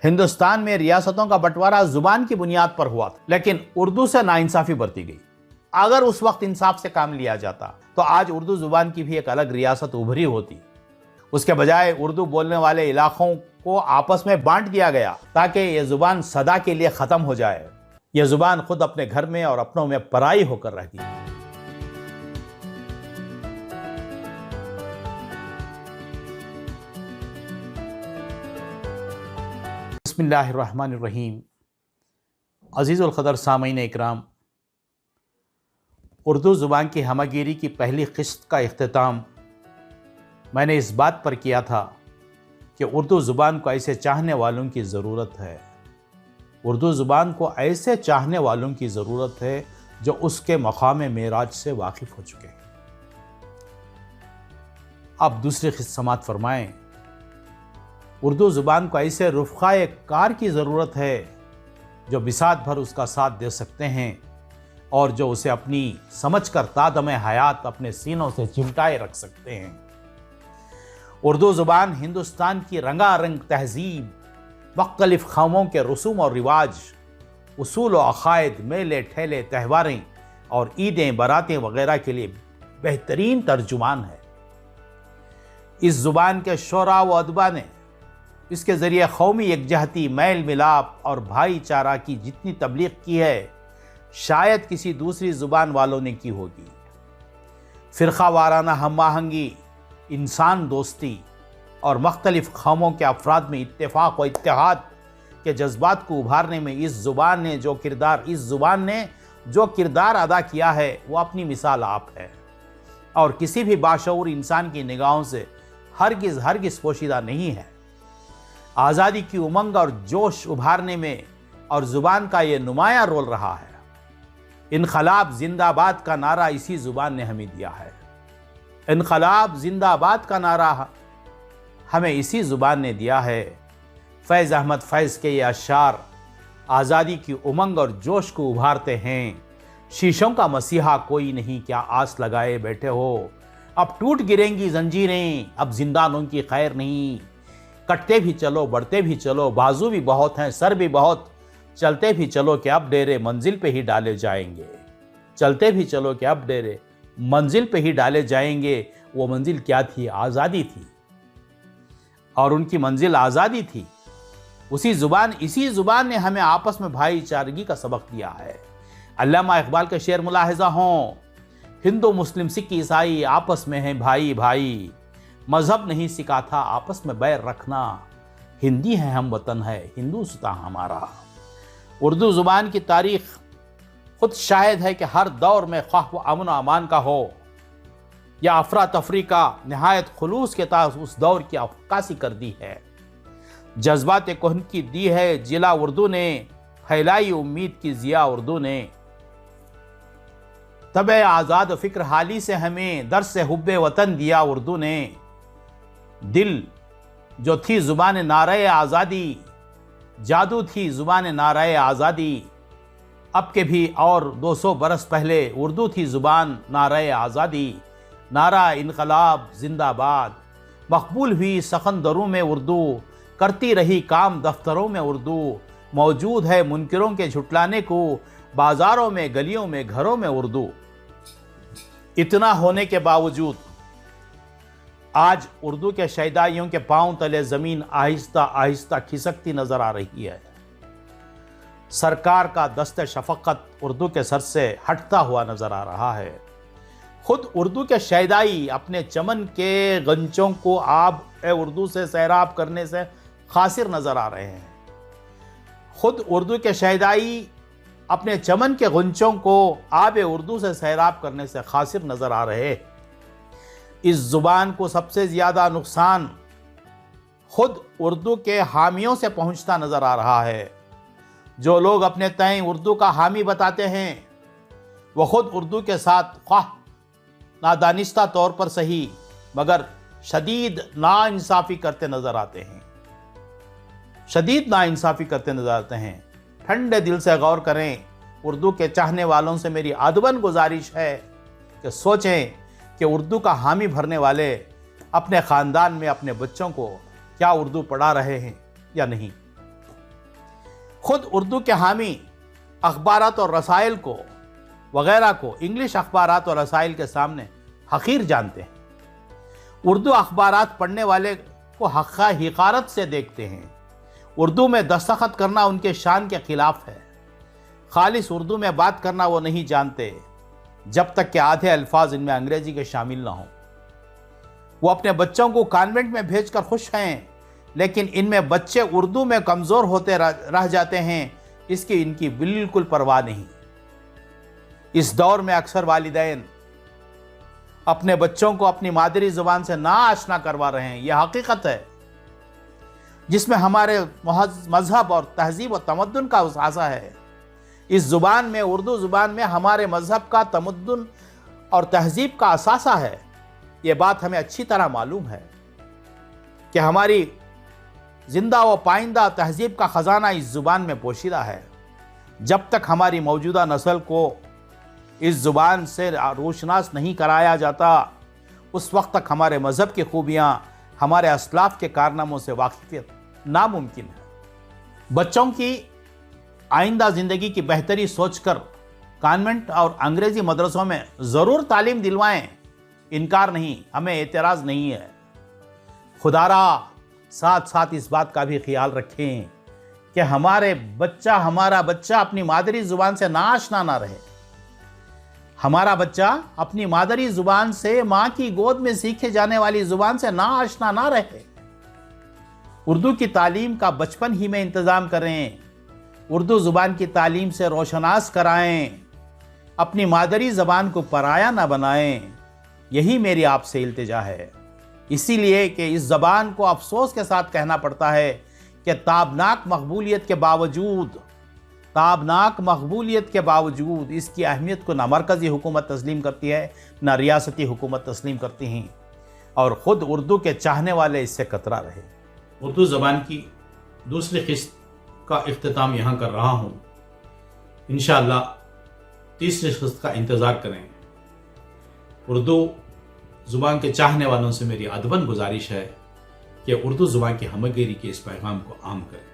ہندوستان میں ریاستوں کا بٹوارا زبان کی بنیاد پر ہوا تھا، لیکن اردو سے ناانصافی برتی گئی۔ اگر اس وقت انصاف سے کام لیا جاتا تو آج اردو زبان کی بھی ایک الگ ریاست ابھری ہوتی۔ اس کے بجائے اردو بولنے والے علاقوں کو آپس میں بانٹ دیا گیا تاکہ یہ زبان سدا کے لیے ختم ہو جائے۔ یہ زبان خود اپنے گھر میں اور اپنوں میں پرائی ہو کر رہ گئی۔ بسم اللہ الرحمن الرحیم۔ عزیز القدر سامعین اکرام، اردو زبان کی ہمہ گیری کی پہلی قسط کا اختتام میں نے اس بات پر کیا تھا کہ اردو زبان کو ایسے چاہنے والوں کی ضرورت ہے۔ اردو زبان کو ایسے چاہنے والوں کی ضرورت ہے جو اس کے مقام معراج سے واقف ہو چکے ہیں۔ اب دوسری قسط سماعت فرمائیں۔ اردو زبان کو ایسے رفقائے کار کی ضرورت ہے جو بساط بھر اس کا ساتھ دے سکتے ہیں اور جو اسے اپنی سمجھ کر تادم حیات اپنے سینوں سے چمٹائے رکھ سکتے ہیں۔ اردو زبان ہندوستان کی رنگا رنگ تہذیب، مختلف قوموں کے رسوم اور رواج، اصول و عقائد، میلے ٹھیلے، تہواریں اور عیدیں، براتیں وغیرہ کے لیے بہترین ترجمان ہے۔ اس زبان کے شعراء و ادبا نے اس کے ذریعے قومی یکجہتی، میل ملاپ اور بھائی چارہ کی جتنی تبلیغ کی ہے شاید کسی دوسری زبان والوں نے کی ہوگی۔ فرقہ وارانہ ہم آہنگی، انسان دوستی اور مختلف قوموں کے افراد میں اتفاق و اتحاد کے جذبات کو ابھارنے میں اس زبان نے جو کردار ادا کیا ہے وہ اپنی مثال آپ ہے اور کسی بھی باشعور انسان کی نگاہوں سے ہرگز پوشیدہ نہیں ہے۔ آزادی کی امنگ اور جوش ابھارنے میں اور زبان کا یہ نمایاں رول رہا ہے۔ انقلاب زندہ باد کا نعرہ اسی زبان نے ہمیں دیا ہے۔ انقلاب زندہ باد کا نعرہ ہمیں اسی زبان نے دیا ہے۔ فیض احمد فیض کے یہ اشعار آزادی کی امنگ اور جوش کو ابھارتے ہیں۔ شیشوں کا مسیحا کوئی نہیں، کیا آس لگائے بیٹھے ہو، اب ٹوٹ گریں گی زنجیریں، اب زندانوں کی خیر نہیں۔ کٹتے بھی چلو، بڑھتے بھی چلو، بازو بھی بہت ہیں، سر بھی بہت، چلتے بھی چلو کہ اب ڈیرے منزل پہ ہی ڈالے جائیں گے۔ چلتے بھی چلو کہ اب ڈیرے منزل پہ ہی ڈالے جائیں گے۔ وہ منزل کیا تھی؟ آزادی تھی، اور ان کی منزل آزادی تھی۔ اسی زبان نے ہمیں آپس میں بھائی چارگی کا سبق دیا ہے۔ علامہ اقبال کے شعر ملاحظہ ہوں، ہندو مسلم سکھ عیسائی آپس میں ہیں بھائی بھائی، مذہب نہیں سکھاتا آپس میں بیر رکھنا، ہندی ہے ہم وطن ہے ہندوستان ہمارا۔ اردو زبان کی تاریخ خود شاہد ہے کہ ہر دور میں خواہ وہ امن و امان کا ہو یا افراتفری کا، نہایت خلوص کے ساتھ اس دور کی عکاسی کر دی ہے۔ جذبات کہن کی دی ہے جلا اردو نے، پھیلائی امید کی ضیا اردو نے۔ طبع آزاد فکر حالی سے ہمیں درس حب وطن دیا اردو نے۔ دل جو تھی زبان نعرہ آزادی، جادو تھی زبان نعرہ آزادی، اب کے بھی اور 200 برس پہلے اردو تھی زبان نعرہ آزادی۔ نعرہ انقلاب زندہ باد، مقبول ہوئی سخندروں میں اردو، کرتی رہی کام دفتروں میں اردو، موجود ہے منکروں کے جھٹلانے کو، بازاروں میں، گلیوں میں، گھروں میں اردو۔ اتنا ہونے کے باوجود آج اردو کے شیدائیوں کے پاؤں تلے زمین آہستہ آہستہ کھسکتی نظر آ رہی ہے۔ سرکار کا دست شفقت اردو کے سر سے ہٹتا ہوا نظر آ رہا ہے۔ خود اردو کے شیدائی اپنے چمن کے غنچوں کو آب اردو سے سیراب کرنے سے قاصر نظر آ رہے ہیں۔ خود اردو کے شیدائی اپنے چمن کے غنچوں کو آب اردو سے سیراب کرنے سے قاصر نظر آ رہے ہیں۔ اس زبان کو سب سے زیادہ نقصان خود اردو کے حامیوں سے پہنچتا نظر آ رہا ہے۔ جو لوگ اپنے تئیں اردو کا حامی بتاتے ہیں وہ خود اردو کے ساتھ خواہ نادانستہ طور پر صحیح مگر شدید ناانصافی کرتے نظر آتے ہیں۔ ٹھنڈے دل سے غور کریں۔ اردو کے چاہنے والوں سے میری ادباً گزارش ہے کہ سوچیں کہ اردو کا حامی بھرنے والے اپنے خاندان میں اپنے بچوں کو کیا اردو پڑھا رہے ہیں یا نہیں۔ خود اردو کے حامی اخبارات اور رسائل کو وغیرہ کو انگلش اخبارات اور رسائل کے سامنے حقیر جانتے ہیں۔ اردو اخبارات پڑھنے والے کو حقارت سے دیکھتے ہیں۔ اردو میں دستخط کرنا ان کے شان کے خلاف ہے۔ خالص اردو میں بات کرنا وہ نہیں جانتے جب تک کہ آدھے الفاظ ان میں انگریزی کے شامل نہ ہوں۔ وہ اپنے بچوں کو کانوینٹ میں بھیج کر خوش ہیں، لیکن ان میں بچے اردو میں کمزور ہوتے رہ جاتے ہیں، اس کی ان کی بالکل پرواہ نہیں۔ اس دور میں اکثر والدین اپنے بچوں کو اپنی مادری زبان سے نا آشنا کروا رہے ہیں۔ یہ حقیقت ہے جس میں ہمارے مذہب اور تہذیب و تمدن کا اثاثہ ہے۔ اس زبان میں، اردو زبان میں ہمارے مذہب کا، تمدن اور تہذیب کا اثاثہ ہے۔ یہ بات ہمیں اچھی طرح معلوم ہے کہ ہماری زندہ و پائندہ تہذیب کا خزانہ اس زبان میں پوشیدہ ہے۔ جب تک ہماری موجودہ نسل کو اس زبان سے روشناس نہیں کرایا جاتا، اس وقت تک ہمارے مذہب کی خوبیاں، ہمارے اسلاف کے کارناموں سے واقفیت ناممکن ہے۔ بچوں کی آئندہ زندگی کی بہتری سوچ کر کانوینٹ اور انگریزی مدرسوں میں ضرور تعلیم دلوائیں، انکار نہیں، ہمیں اعتراض نہیں ہے۔ خدا را ساتھ ساتھ اس بات کا بھی خیال رکھیں کہ ہمارا بچہ اپنی مادری زبان سے ناآشنا نہ رہے۔ ہمارا بچہ اپنی مادری زبان سے، ماں کی گود میں سیکھے جانے والی زبان سے ناآشنا نہ رہے۔ اردو کی تعلیم کا بچپن ہی میں انتظام کریں، اردو زبان کی تعلیم سے روشناس کرائیں، اپنی مادری زبان کو پرایا نہ بنائیں۔ یہی میری آپ سے التجا ہے۔ اسی لیے کہ اس زبان کو افسوس کے ساتھ کہنا پڑتا ہے کہ تابناک مقبولیت کے باوجود اس کی اہمیت کو نہ مرکزی حکومت تسلیم کرتی ہے، نہ ریاستی حکومت تسلیم کرتی ہیں، اور خود اردو کے چاہنے والے اس سے کترا رہے۔ اردو زبان کی دوسری قسط کا اختتام یہاں کر رہا ہوں۔ انشاءاللہ تیسری قسط کا انتظار کریں۔ اردو زبان کے چاہنے والوں سے میری ادباً گزارش ہے کہ اردو زبان کی ہمگیری کے اس پیغام کو عام کریں۔